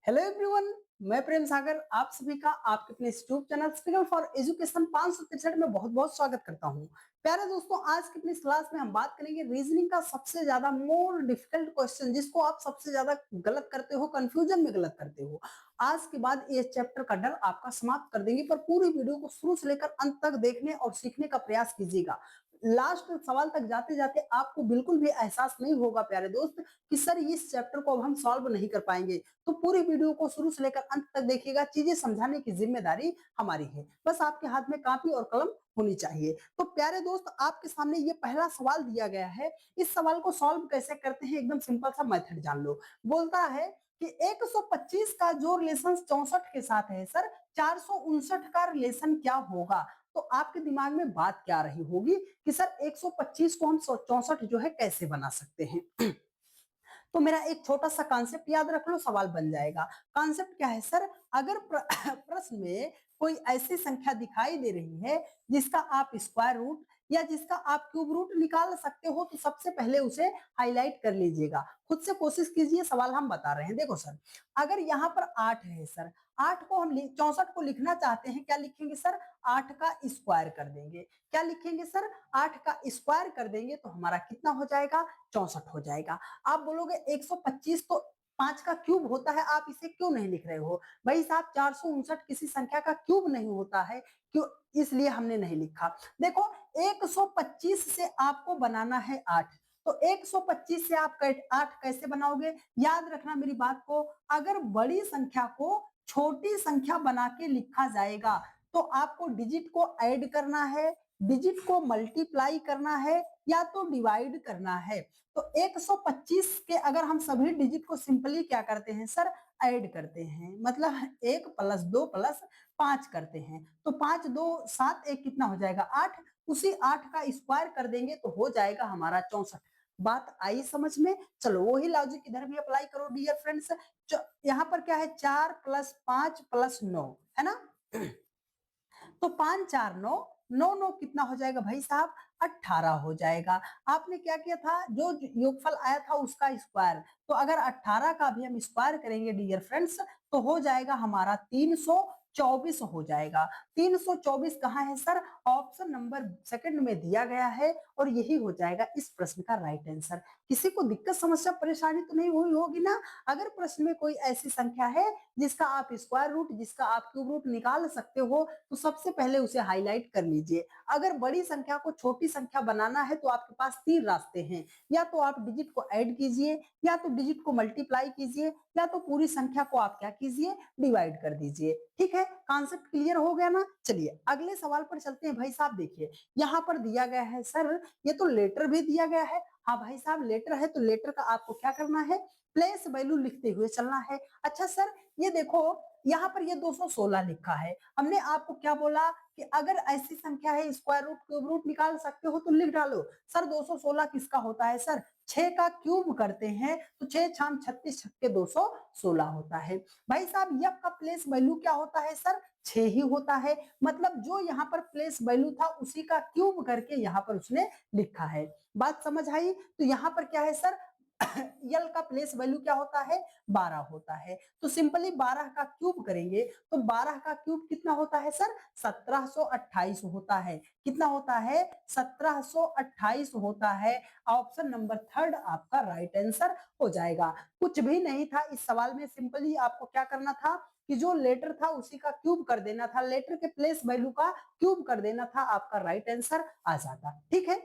Hello everyone, मैं प्रेम सागर आप सभी का आपके अपने यूट्यूब चैनल स्पिगल फॉर एजुकेशन 563 में बहुत बहुत स्वागत करता हूं। प्यारे दोस्तों, आज की अपनी इस क्लास में हम बात करेंगे रीजनिंग का सबसे ज्यादा मोर डिफिकल्ट क्वेश्चन, जिसको आप सबसे ज्यादा गलत करते हो, कंफ्यूजन में गलत करते हो। आज के बाद ये चैप्टर का डर आपका समाप्त कर देंगे, पर पूरी वीडियो को शुरू से लेकर अंत तक देखने और सीखने का प्रयास कीजिएगा। लास्ट सवाल तक जाते जाते आपको बिल्कुल भी एहसास नहीं होगा प्यारे दोस्त कि सर इस चैप्टर को अब हम सॉल्व नहीं कर पाएंगे। तो पूरी वीडियो को शुरू से लेकर अंत तक देखिएगा। चीजें समझाने की जिम्मेदारी हमारी है, बस आपके हाथ में कॉपी और कलम होनी चाहिए। तो प्यारे दोस्त, आपके सामने ये पहला सवाल दिया गया है। इस सवाल को सॉल्व कैसे करते हैं, एकदम सिंपल सा मेथड जान लो। बोलता है कि 125 का जो रिलेशन 64 के साथ है सर, 459 का रिलेशन क्या होगा। तो आपके दिमाग में बात क्या रही होगी कि सर 125 को हम 64 जो है कैसे बना सकते हैं। तो मेरा एक छोटा सा कॉन्सेप्ट याद रख लो, सवाल बन जाएगा। कॉन्सेप्ट क्या है सर, अगर प्रश्न में कोई ऐसी संख्या दिखाई दे रही है जिसका आप स्क्वायर रूट या जिसका आप क्यूब रूट निकाल सकते हो, तो सबसे पहले उसे हाईलाइट कर लीजिएगा। खुद से कोशिश कीजिए, सवाल हम बता रहे हैं। देखो सर, अगर यहाँ पर 8 है सर, 8 को हम 64 को लिखना चाहते हैं, क्या लिखेंगे सर, 8 का स्क्वायर कर देंगे। क्या लिखेंगे सर, 8 का स्क्वायर कर देंगे तो हमारा कितना हो जाएगा, 64 हो जाएगा। आप बोलोगे 125 तो 5 का क्यूब होता है, आप इसे क्यों नहीं लिख रहे हो। भाई साहब, 459 किसी संख्या का क्यूब नहीं होता है, क्यों, इसलिए हमने नहीं लिखा। देखो, 125 से आपको बनाना है 8, तो 125 से आप 8 कैसे बनाओगे, याद रखना मेरी बात को। अगर बड़ी संख्या को छोटी संख्या बना के लिखा जाएगा तो आपको डिजिट को ऐड करना है, डिजिट को मल्टीप्लाई करना है, या तो डिवाइड करना है। तो 125 के अगर हम सभी डिजिट को सिंपली क्या करते हैं सर, ऐड करते हैं, मतलब 1 + 2 + 5 करते हैं। तो 5 2 7 1 कितना हो जाएगा, 8। उसी 8 का स्क्वायर कर देंगे तो हो जाएगा हमारा 64। बात आई समझ में। चलो वही लॉजिक इधर भी अप्लाई करो डियर फ्रेंड्स। यहाँ पर क्या है, 4 + 5 + 9 है ना। तो 5 4 9, 9 9 कितना हो जाएगा भाई साहब, 18 हो जाएगा। आपने क्या किया था, जो योगफल आया था उसका स्क्वायर, तो अगर 18 का भी हम स्क्वायर करेंगे डियर फ्रेंड्स, तो हो जाएगा हमारा 324 हो जाएगा। 324 कहाँ है सर, ऑप्शन नंबर सेकंड में दिया गया है, और यही हो जाएगा इस प्रश्न का राइट आंसर। किसी को दिक्कत समस्या परेशानी तो नहीं हुई होगी ना। अगर प्रश्न में कोई ऐसी संख्या है जिसका आप स्क्वायर रूट, जिसका आप क्यूब रूट निकाल सकते हो, तो सबसे पहले उसे हाईलाइट कर लीजिए। अगर बड़ी संख्या को छोटी संख्या बनाना है तो आपके पास 3 रास्ते हैं, या तो आप डिजिट को ऐड कीजिए, या तो डिजिट को मल्टीप्लाई कीजिए, या तो पूरी संख्या को आप क्या कीजिए, डिवाइड कर दीजिए। ठीक है, कॉन्सेप्ट क्लियर हो गया ना। चलिए अगले सवाल पर चलते हैं। भाई साहब देखिए, यहाँ पर दिया गया है सर, ये तो लेटर भी दिया गया है। हाँ भाई साहब, लेटर है तो लेटर का आपको क्या करना है, प्लेस वैल्यू लिखते हुए चलना है। अच्छा सर, ये देखो यहाँ पर ये 216 लिखा है। हमने आपको क्या बोला कि अगर ऐसी संख्या है स्क्वायर रूट क्यूब रूट निकाल सकते हो तो लिख डालो। सर 216 किसका होता है सर, 6 का क्यूब करते हैं तो 6 छाम 36 छक्के 216 होता है। भाई साहब, यफ का प्लेस वैल्यू क्या होता है सर, 6 ही होता है। मतलब जो यहाँ पर प्लेस वैल्यू था उसी का क्यूब करके यहाँ पर उसने लिखा है। बात समझ आई। तो यहाँ पर क्या है सर, यल का प्लेस वैल्यू क्या होता है, 12 होता है। तो सिंपली 12 का क्यूब करेंगे तो 12 का क्यूब कितना होता है सर, 1728 होता है। कितना होता है, 1728 होता है। ऑप्शन नंबर थर्ड आपका राइट आंसर हो जाएगा। कुछ भी नहीं था इस सवाल में, सिंपली आपको क्या करना था कि जो लेटर था उसी का क्यूब कर देना था, लेटर के प्लेस वैल्यू का क्यूब कर देना था, आपका राइट आंसर आ जाता। ठीक है,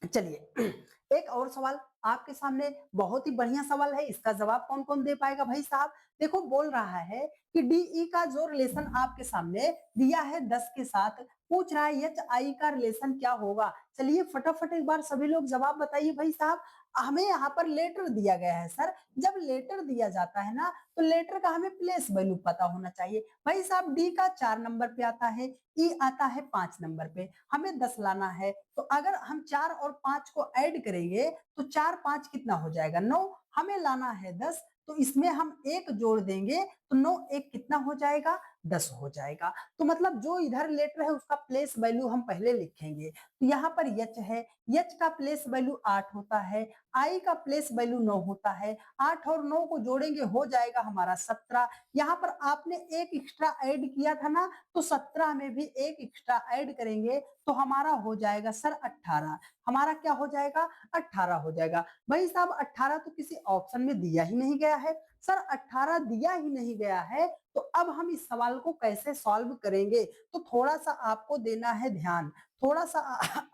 चलिए एक और सवाल आपके सामने, बहुत ही बढ़िया सवाल है। इसका जवाब कौन कौन दे पाएगा भाई साहब। देखो, बोल रहा है कि डीई का जो रिलेशन आपके सामने दिया है 10 के साथ, पूछ रहा है एच आई का रिलेशन क्या होगा। चलिए फटाफट एक बार सभी लोग जवाब बताइए भाई साहब। हमें यहाँ पर लेटर दिया गया है सर, जब लेटर दिया जाता है ना तो लेटर का हमें प्लेस वैल्यू पता होना चाहिए। भाई साहब, डी का 4 नंबर पे आता है, ई आता है 5 नंबर पे, हमें 10 लाना है। तो अगर हम 4 और 5 को ऐड करेंगे तो 4 5 कितना हो जाएगा, 9। हमें लाना है 10, तो इसमें हम 1 जोड़ देंगे तो 9 1 कितना हो जाएगा, 10 हो जाएगा। तो मतलब जो इधर लेटर है उसका प्लेस वैल्यू हम पहले लिखेंगे। तो यहाँ पर यच है, यच का प्लेस वैल्यू 8 होता है, आई का प्लेस वैल्यू 9 होता है। 8 और 9 को जोड़ेंगे हो जाएगा हमारा 17। यहाँ पर आपने एक एक्स्ट्रा ऐड किया था ना, तो 17 में भी एक एक्स्ट्रा ऐड करेंगे तो हमारा हो जाएगा सर 18। हमारा क्या हो जाएगा? 18 हो जाएगा। भाई साहब 18 तो किसी ऑप्शन में दिया ही नहीं गया है। सर 18 दिया ही नहीं गया है, तो अब हम इस सवाल को कैसे सॉल्व करेंगे? तो थोड़ा सा आपको देना है ध्यान, थोड़ा सा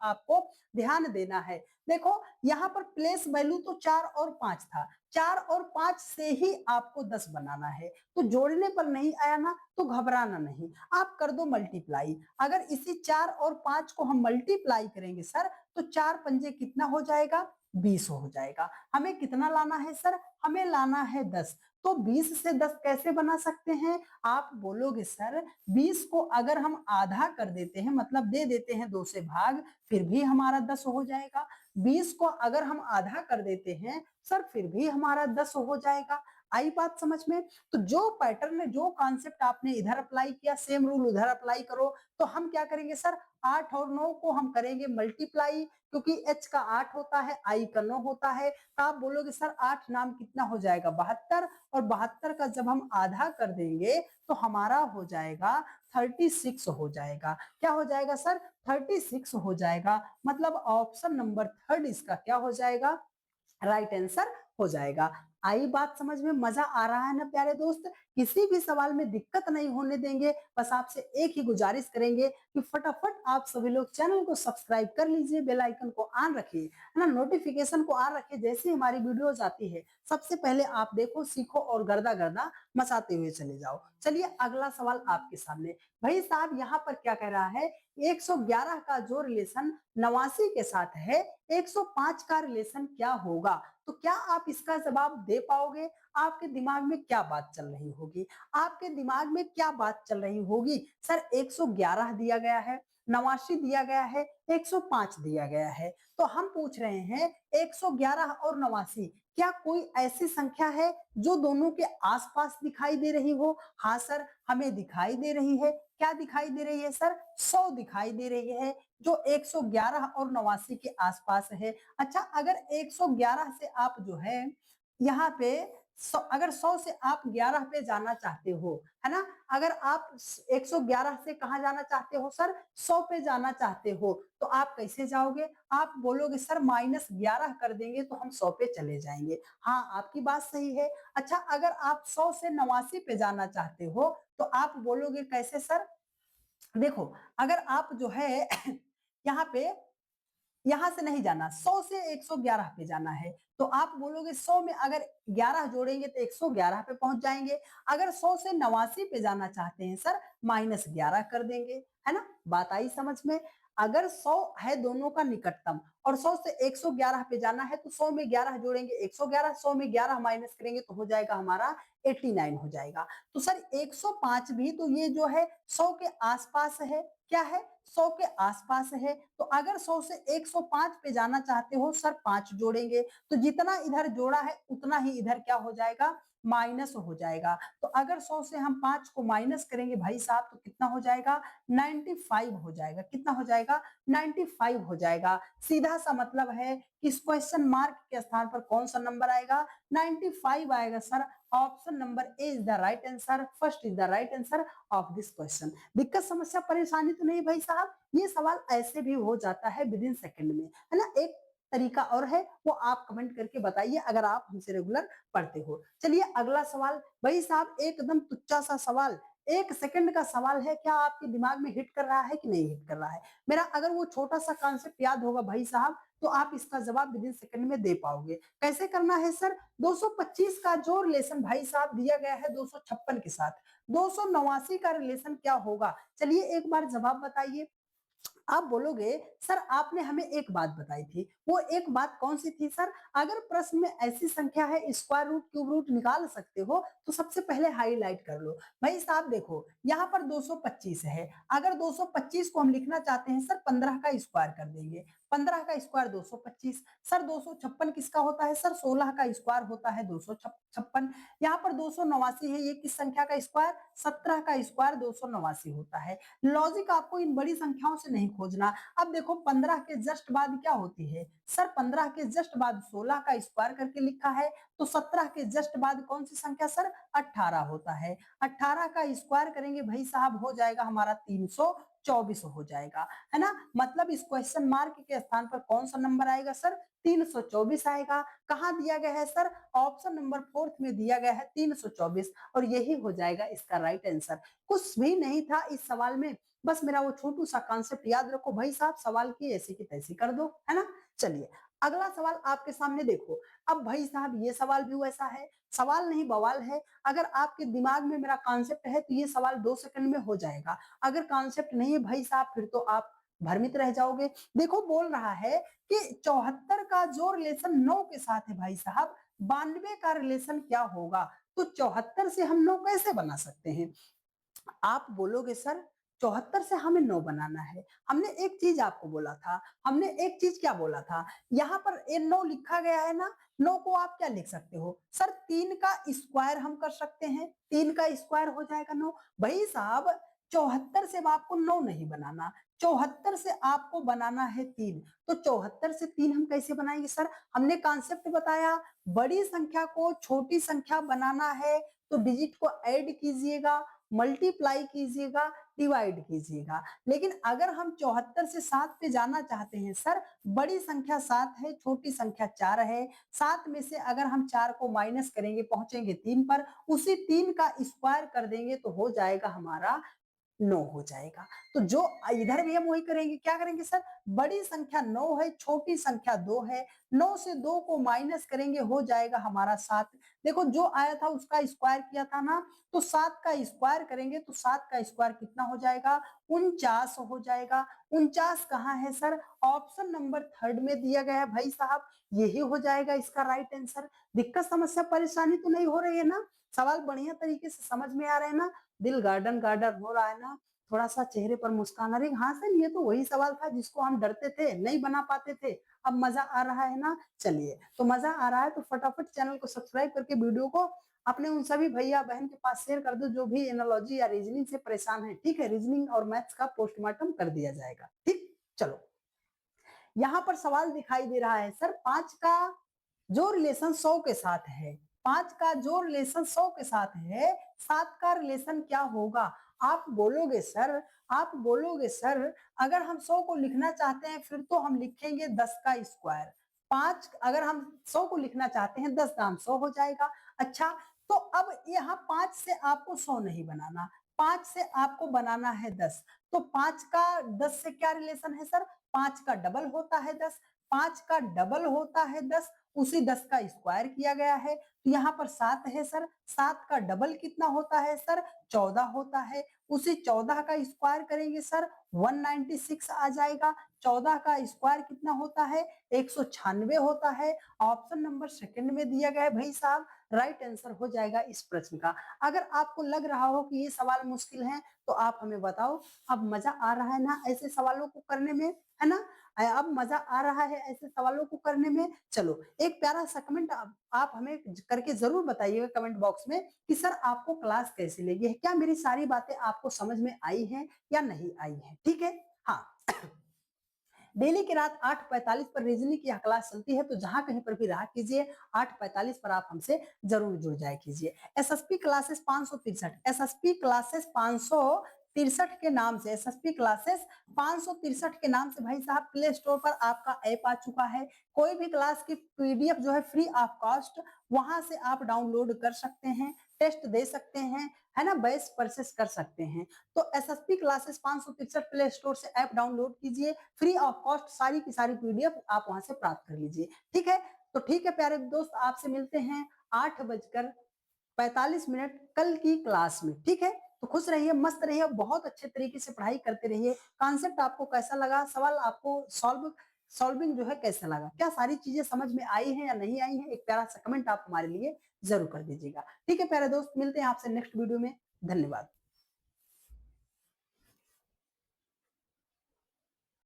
आपको ध्यान देना है। देखो यहाँ पर प्लेस वैल्यू तो 4 और 5 था, 4 और 5 से ही आपको 10 बनाना है। तो जोड़ने पर नहीं आया ना, तो घबराना नहीं, आप कर दो मल्टीप्लाई। अगर इसी 4 और 5 को हम मल्टीप्लाई करेंगे सर, तो 4 पंजे कितना हो जाएगा? 20 हो जाएगा। हमें कितना लाना है सर? हमें लाना है 10। तो 20 से 10 कैसे बना सकते हैं? आप बोलोगे सर 20 को अगर हम आधा कर देते हैं, मतलब दे देते हैं 2 से भाग, फिर भी हमारा 10 हो जाएगा। 20 को अगर हम आधा कर देते हैं सर, फिर भी हमारा 10 हो जाएगा। आई बात समझ में? तो जो पैटर्न है, जो कॉन्सेप्ट आपने इधर अप्लाई किया, सेम रूल उधर अप्लाई करो। तो हम क्या करेंगे सर, 8 और 9 को हम करेंगे मल्टीप्लाई, क्योंकि h का 8 होता है, i का 9 होता है। तो आप बोलोगे सर 8 नाम कितना हो जाएगा? 72, और 72 का जब हम आधा कर देंगे तो हमारा हो जाएगा 36 हो जाएगा। क्या हो जाएगा सर? 36 हो जाएगा। मतलब ऑप्शन नंबर 3 इसका क्या हो जाएगा? राइट आंसर हो जाएगा। आई बात समझ में? मजा आ रहा है ना प्यारे दोस्त? किसी भी सवाल में दिक्कत नहीं होने देंगे। बस आपसे एक ही गुजारिश करेंगे कि फटाफट आप सभी लोग चैनल को सब्सक्राइब कर लीजिए, बेल आइकन को ऑन रखिए, है ना, नोटिफिकेशन को ऑन रखिए। जैसे हमारी वीडियोस आती है सबसे पहले आप देखो, सीखो और गर्दा गर्दा मचाते हुए चले जाओ। चलिए अगला सवाल आपके सामने। भाई साहब यहाँ पर क्या कह रहा है? 111 का जो रिलेशन 89 के साथ है, 105 का रिलेशन क्या होगा? तो क्या आप इसका जवाब दे पाओगे? आपके दिमाग में क्या बात चल रही होगी? आपके दिमाग में क्या बात चल रही होगी? सर 111 दिया गया है, 89 दिया गया है, 105 दिया गया है। तो हम पूछ रहे हैं 111 और 89 क्या कोई ऐसी संख्या है जो दोनों के आसपास दिखाई दे रही हो? हाँ सर, हमें दिखाई दे रही है। क्या दिखाई दे रही है सर? 100 दिखाई दे रही है, जो 111 और 89 के आसपास है। अच्छा, अगर 111 से आप जो है यहाँ पे अगर 100 से आप 11 पे जाना चाहते हो, है ना, अगर आप 111 से कहा जाना चाहते हो सर? 100 पे जाना चाहते हो, तो आप कैसे जाओगे? आप बोलोगे सर -11 कर देंगे तो हम 100 पे चले जाएंगे। हाँ, आपकी बात सही है। अच्छा, अगर आप 100 से 89 पे जाना चाहते हो, तो आप बोलोगे कैसे सर? देखो, अगर आप जो है यहाँ पे, यहाँ से नहीं जाना, 100 से 111 पे जाना है, तो आप बोलोगे 100 में अगर 11 जोड़ेंगे तो 111 पे पहुंच जाएंगे। अगर 100 से 89 पे जाना चाहते हैं सर, -11 कर देंगे, है ना? बात आई समझ में? अगर 100 है दोनों का निकटतम और 100 से 111 पे जाना है, तो 100 में 11 जोड़ेंगे 111, 100 में 11 माइनस करेंगे तो हो जाएगा हमारा 89 हो जाएगा। तो सर 105 भी तो ये जो है 100 के आसपास है। क्या है? 100 के आसपास है। तो अगर 100 से 105 पे जाना चाहते हो सर, 5 जोड़ेंगे, तो जितना इधर जोड़ा है उतना ही इधर क्या हो जाएगा? माइनस हो जाएगा। तो अगर 100 से हम 5 को माइनस करेंगे भाई साहब, तो कितना हो जाएगा? 95 हो जाएगा। कितना हो जाएगा? 95 हो जाएगा। सीधा सा मतलब है कि इस क्वेश्चन मार्क के स्थान पर कौन सा नंबर आएगा? 95 आएगा sir. Option number A is the right answer, first is the right answer of this question. दिक्कत, समस्या, परेशानी तो नहीं भाई साहब? ये सवाल ऐसे भी हो जाता है विद इन सेकंड में, है ना? एक तरीका और है, वो आप कमेंट करके बताइए अगर आप हमसे रेगुलर पढ़ते हो। चलिए अगला सवाल। भाई साहब एकदम तुच्चा सा सवाल, 1 सेकंड का सवाल है। क्या आपके दिमाग में हिट कर रहा है कि नहीं हिट कर रहा है? मेरा अगर वो छोटा सा कॉन्सेप्ट याद होगा भाई साहब, तो आप इसका जवाब विद इन सेकंड में दे पाओगे। कैसे करना है सर? 225 का जो रिलेशन भाई साहब दिया गया है 256 के साथ, 289 का रिलेशन क्या होगा? चलिए एक बार जवाब बताइए। आप बोलोगे सर आपने हमें एक बात बताई थी, वो एक बात कौन सी थी सर? अगर प्रश्न में ऐसी संख्या है स्क्वायर रूट क्यूब रूट निकाल सकते हो, तो सबसे पहले हाईलाइट कर लो। भाई साहब देखो, यहाँ पर 225 है, अगर 225 को हम लिखना चाहते हैं सर 15 का स्क्वायर कर देंगे, 15 का स्क्वायर 225। सर 256 किसका होता है? सर 16 का स्क्वायर होता है 256। यहाँ पर 289 है, ये किस संख्या का स्क्वायर? 17 का स्क्वायर 289 होता है। लॉजिक आपको इन बड़ी संख्याओं से नहीं खोजना। अब देखो 15 के जस्ट बाद क्या होती है? सर 15 के जस्ट बाद 16 का स्क्वायर करके लिखा है, तो 17 के जस्ट बाद कौन सी संख्या सर? 18 होता है। 18 का स्क्वायर करेंगे भाई साहब, हो जाएगा हमारा 324 हो जाएगा, है ना? मतलब इस क्वेश्चन मार्क के स्थान पर कौन सा नंबर आएगा सर? 324 आएगा। कहाँ दिया गया है सर? ऑप्शन नंबर 4 में दिया गया है 324, और यही हो जाएगा इसका राइट आंसर। कुछ भी नहीं था इस सवाल में, बस मेरा वो छोटू सा कॉन्सेप्ट याद रखो भाई साहब, सवाल की ऐसी की तैसी कर दो, है ना? चलिए अगला सवाल आपके सामने देखो। अब भाई साहब ये सवाल भी वैसा है, सवाल नहीं बवाल है। अगर आपके दिमाग में मेरा कॉन्सेप्ट है तो ये सवाल 2 सेकंड में हो जाएगा। अगर कॉन्सेप्ट नहीं है भाई साहब, फिर तो आप भ्रमित रह जाओगे। देखो बोल रहा है कि 74 का जो रिलेशन 9 के साथ है भाई साहब, 92 का रिलेशन क्या होगा? तो 74 से हम 9 कैसे बना सकते हैं? आप बोलोगे सर 74 से हमें 9 बनाना है। हमने एक चीज आपको बोला था, हमने एक चीज क्या बोला था? यहाँ पर ये 9 लिखा गया है ना, 9 को आप क्या लिख सकते हो? सर 3 का स्क्वायर हम कर सकते हैं, 3 का स्क्वायर हो जाएगा 9। भाई साहब 74 से आपको 9 नहीं बनाना, 74 से आपको बनाना है 3। तो 74 से 3 हम कैसे बनाएंगे सर? हमने कॉन्सेप्ट बताया, बड़ी संख्या को छोटी संख्या बनाना है तो डिजिट को ऐड कीजिएगा, मल्टीप्लाई कीजिएगा, डिवाइड कीजिएगा। लेकिन अगर हम 74 से 7 पे जाना चाहते हैं सर, बड़ी संख्या 7 है, छोटी संख्या 4 है, 7 में से अगर हम 4 को माइनस करेंगे पहुंचेंगे 3 पर, उसी 3 का स्क्वायर कर देंगे तो हो जाएगा हमारा 9 हो जाएगा। तो जो इधर भी हम वही करेंगे, क्या करेंगे सर? बड़ी संख्या 9 है, छोटी संख्या 2 है, 9 से 2 को माइनस करेंगे हो जाएगा हमारा 7। देखो जो आया था उसका स्क्वायर किया था ना, तो 7 का स्क्वायर करेंगे तो 7 का स्क्वायर कितना हो जाएगा? 49 हो जाएगा। 49 कहाँ है सर? ऑप्शन नंबर 3 में दिया गया है भाई साहब, यही हो जाएगा इसका राइट आंसर। दिक्कत समस्या परेशानी तो नहीं हो रही है ना? सवाल बढ़िया तरीके से समझ में आ रहे हैं ना? दिल गार्डन गार्डन हो रहा है ना? थोड़ा सा चेहरे पर मुस्कान आ रही है। हाँ सर ये तो वही सवाल था जिसको हम डरते थे, नहीं बना पाते थे, अब मजा आ रहा है ना? चलिए तो मजा आ रहा है तो फटाफट चैनल को सब्सक्राइब करके वीडियो को अपने उन सभी भैया बहन के पास शेयर कर दो जो भी एनालॉजी या रीजनिंग से परेशान है। ठीक है, रीजनिंग और मैथ्स का पोस्टमार्टम कर दिया जाएगा। ठीक, चलो यहाँ पर सवाल दिखाई दे रहा है सर, 5 का जो रिलेशन 100 के साथ है, 5 का जो रिलेशन 100 के साथ है, 7 का रिलेशन क्या होगा? आप बोलोगे सर, आप बोलोगे सर, अगर हम 100 को लिखना चाहते हैं फिर तो हम लिखेंगे 10 का स्क्वायर। 5 अगर हम 100 को लिखना चाहते हैं, 10 दाम 100 हो जाएगा। अच्छा, तो अब यहाँ 5 से आपको 100 नहीं बनाना, 5 से आपको बनाना है 10। तो 5 का 10 से क्या रिलेशन है सर? 5 का डबल होता है 10, 5 का डबल होता है 10, उसी 10 का स्क्वायर किया गया है। तो यहाँ पर 7 है सर, 7 का डबल कितना होता है सर? 14 होता है। उसी 14 का स्क्वायर करेंगे सर 196 आ जाएगा। 14 का स्क्वायर कितना होता है? 196 होता है। ऑप्शन नंबर सेकंड में दिया गया है भाई साहब, राइट आंसर हो जाएगा इस प्रश्न का। अगर आपको लग रहा हो कि ये सवाल मुश्किल है तो आप हमें बताओ। अब मजा आ रहा है ना ऐसे सवालों को करने में, है ना? अब मजा आ रहा है ऐसे सवालों को करने में। चलो एक प्यारा सा कमेंट आप हमें करके जरूर बताइएगा कमेंट बॉक्स में कि सर आपको क्लास कैसी लगी है, क्या मेरी सारी बातें आपको समझ में आई हैं या नहीं आई हैं? ठीक है, हाँ। डेली की रात 8:45 पर रीजनिंग की यह क्लास चलती है, तो जहां कहीं पर भी रहा कीजिए 8:45 पर आप हमसे जरूर जुड़ जाए कीजिए। एसएसपी क्लासेस 563, एसएसपी क्लासेस 563 के नाम से, एसएसपी क्लासेस 563 के नाम से भाई साहब प्ले स्टोर पर आपका ऐप आ चुका है। कोई भी क्लास की पीडीएफ जो है फ्री ऑफ कॉस्ट वहां से आप डाउनलोड कर सकते हैं, टेस्ट दे सकते हैं, है ना? बैच परचेस कर सकते हैं। तो एसएसपी क्लासेस 563 प्ले स्टोर से ऐप डाउनलोड कीजिए, फ्री ऑफ कॉस्ट सारी की सारी पीडीएफ आप वहां से प्राप्त कर लीजिए। ठीक है, तो ठीक है प्यारे दोस्त, आपसे मिलते हैं 8:45 कल की क्लास में। ठीक है, तो खुश रहिए, मस्त रहिए, बहुत अच्छे तरीके से पढ़ाई करते रहिए। कॉन्सेप्ट आपको कैसा लगा, सवाल आपको सॉल्विंग जो है कैसा लगा, क्या सारी चीजें समझ में आई हैं या नहीं आई हैं, एक प्यारा सा कमेंट आप हमारे लिए जरूर कर दीजिएगा। ठीक है प्यारे दोस्त, मिलते हैं आपसे नेक्स्ट वीडियो में। धन्यवाद।